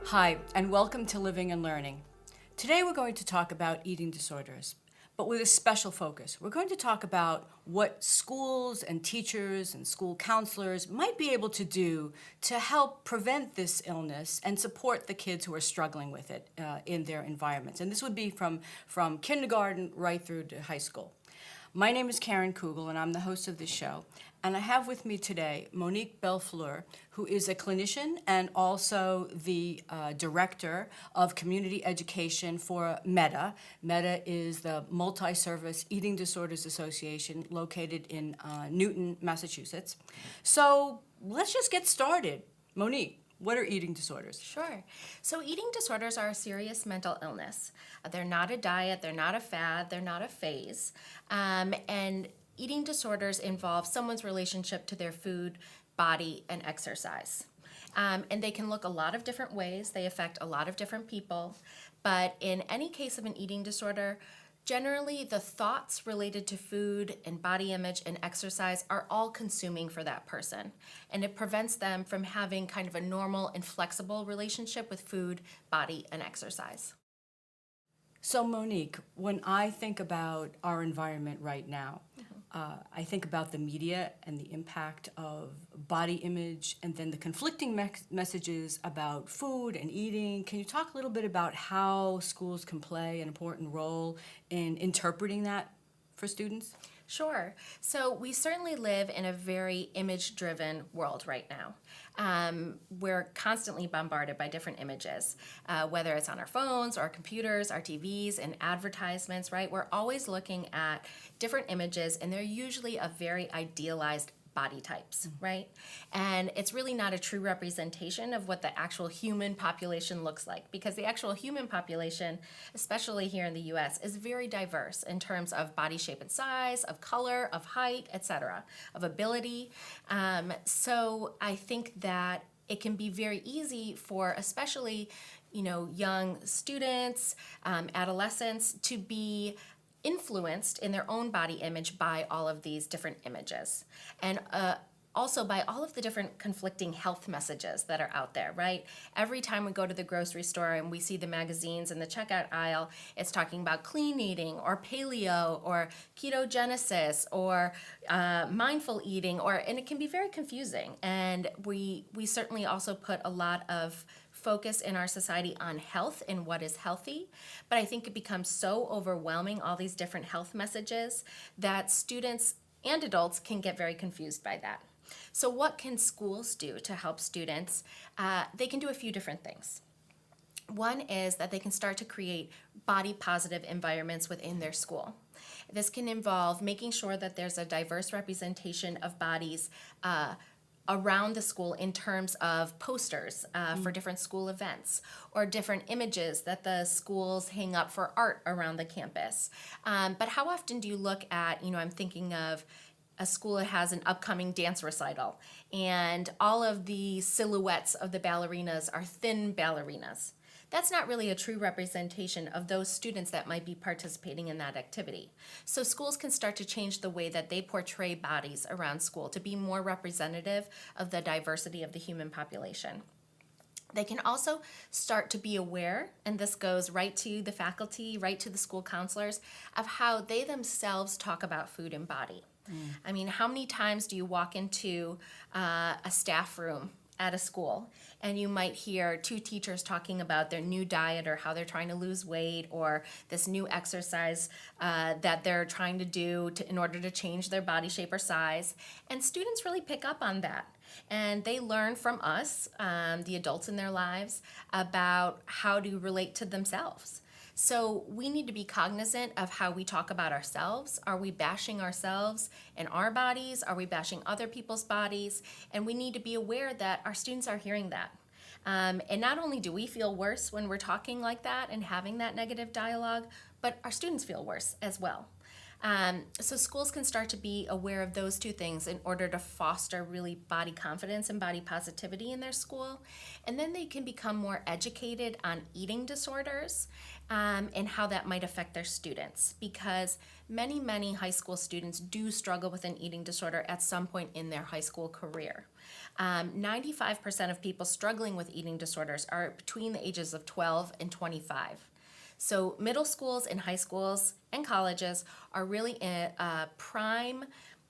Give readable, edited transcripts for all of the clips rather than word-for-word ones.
Hi, and welcome to Living and Learning. Today we're going to talk about eating disorders, but with a special focus. We're going to talk about what schools and teachers and school counselors might be able to do to help prevent this illness and support the kids who are struggling with it in their environments. And this would be from kindergarten right through to high school. My name is Karen Kugel, and I'm the host of this show. And I have with me today Monique Bellefleur, who is a clinician and also the director of community education for MEDA. MEDA is the Multi-Service Eating Disorders Association located in Newton, Massachusetts. So let's just get started. Monique, what are eating disorders? Sure. So eating disorders are a serious mental illness. They're not a diet, they're not a fad, they're not a phase. And eating disorders involve someone's relationship to their food, body, and exercise. And they can look a lot of different ways. They affect a lot of different people. But in any case of an eating disorder, generally, the thoughts related to food and body image and exercise are all consuming for that person. And it prevents them from having kind of a normal and flexible relationship with food, body, and exercise. So Monique, when I think about our environment right now, I think about the media and the impact of body image and then the conflicting messages about food and eating. Can you talk a little bit about how schools can play an important role in interpreting that for students? Sure. So we certainly live in a very image-driven world right now. We're constantly bombarded by different images, whether it's on our phones, our computers, our TVs, and advertisements, right? We're always looking at different images, and they're usually of very idealized body types, right? And it's really not a true representation of what the actual human population looks like, because the actual human population, especially here in the US, is very diverse in terms of body shape and size, of color, of height, etc., of ability. So I think that it can be very easy for especially, young students, adolescents to be influenced in their own body image by all of these different images, and also by all of the different conflicting health messages that are out there, right? Every time we go to the grocery store and we see the magazines in the checkout aisle, it's talking about clean eating or paleo or ketogenesis or mindful eating, and it can be very confusing. And we certainly also put a lot of focus in our society on health and what is healthy, but I think it becomes so overwhelming, all these different health messages, that students and adults can get very confused by that. So what can schools do to help students? They can do a few different things. One is that they can start to create body positive environments within their school. This can involve making sure that there's a diverse representation of bodies around the school in terms of posters for different school events, or different images that the schools hang up for art around the campus. But how often do you look at, I'm thinking of a school that has an upcoming dance recital, and all of the silhouettes of the ballerinas are thin ballerinas. That's not really a true representation of those students that might be participating in that activity. So schools can start to change the way that they portray bodies around school to be more representative of the diversity of the human population. They can also start to be aware, and this goes right to the faculty, right to the school counselors, of how they themselves talk about food and body. I mean, how many times do you walk into a staff room at a school and you might hear two teachers talking about their new diet or how they're trying to lose weight, or this new exercise that they're trying to do in order to change their body shape or size, and students really pick up on that. And they learn from us, the adults in their lives, about how to relate to themselves. So we need to be cognizant of how we talk about ourselves. Are we bashing ourselves and our bodies? Are we bashing other people's bodies? And we need to be aware that our students are hearing that. And not only do we feel worse when we're talking like that and having that negative dialogue, but our students feel worse as well. So schools can start to be aware of those two things in order to foster really body confidence and body positivity in their school. And then they can become more educated on eating disorders and how that might affect their students, because many high school students do struggle with an eating disorder at some point in their high school career. 95% of people struggling with eating disorders are between the ages of 12 and 25. So middle schools and high schools and colleges are really prime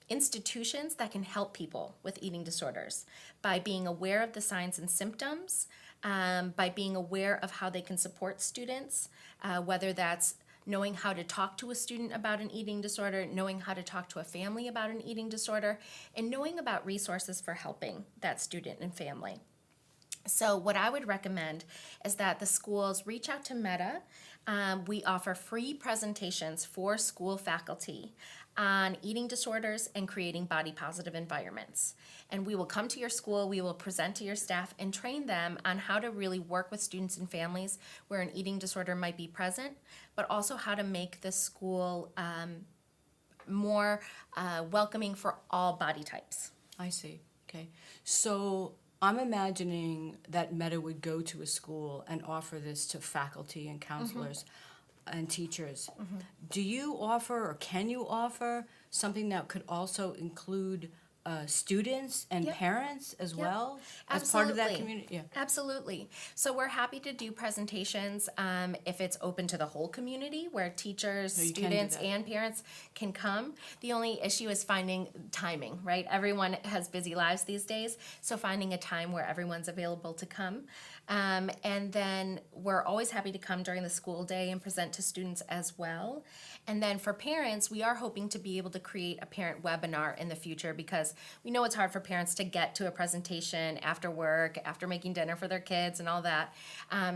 institutions that can help people with eating disorders by being aware of the signs and symptoms, by being aware of how they can support students, whether that's knowing how to talk to a student about an eating disorder, knowing how to talk to a family about an eating disorder, and knowing about resources for helping that student and family. So what I would recommend is that the schools reach out to MEDA. We offer free presentations for school faculty on eating disorders and creating body positive environments. And we will come to your school, we will present to your staff and train them on how to really work with students and families where an eating disorder might be present, but also how to make the school more welcoming for all body types. I see. Okay. So I'm imagining that MEDA would go to a school and offer this to faculty and counselors and teachers. Do you offer, or can you offer, something that could also include students and Yep. parents as Yep. well as part of that Absolutely. community? Yeah. Absolutely. So we're happy to do presentations if it's open to the whole community, where teachers, So you can do students, that. and parents can come. The only issue is finding timing, right? Everyone has busy lives these days, so finding a time where everyone's available to come. And then we're always happy to come during the school day and present to students as well. And then for parents, we are hoping to be able to create a parent webinar in the future, because we know it's hard for parents to get to a presentation after work, after making dinner for their kids and all that.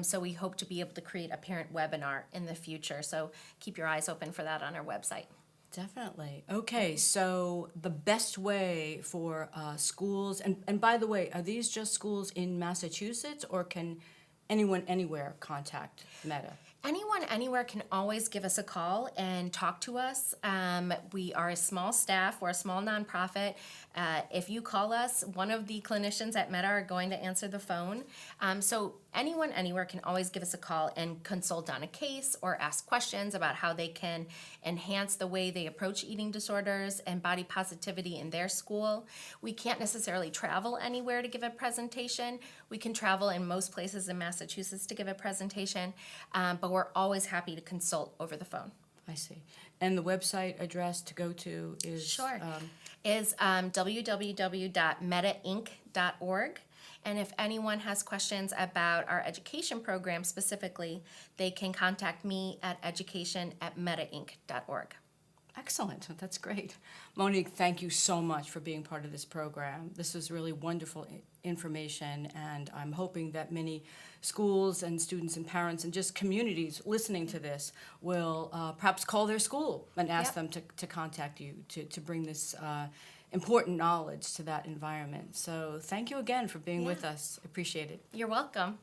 So we hope to be able to create a parent webinar in the future. So keep your eyes open for that on our website. Definitely. Okay, so the best way for schools, and by the way, are these just schools in Massachusetts, or can anyone anywhere contact MEDA? Anyone, anywhere can always give us a call and talk to us. We are a small staff, we're a small nonprofit. If you call us, one of the clinicians at MEDA are going to answer the phone. So anyone, anywhere can always give us a call and consult on a case or ask questions about how they can enhance the way they approach eating disorders and body positivity in their school. We can't necessarily travel anywhere to give a presentation. We can travel in most places in Massachusetts to give a presentation, but we're always happy to consult over the phone. I see. And the website address to go to is? Sure. Is www.medainc.org. And if anyone has questions about our education program specifically, they can contact me at education@medainc.org. Excellent. That's great. Monique, thank you so much for being part of this program. This was really wonderful information, and I'm hoping that many schools and students and parents and just communities listening to this will perhaps call their school and ask them to contact you to bring this important knowledge to that environment. So thank you again for being with us. Appreciate it. You're welcome.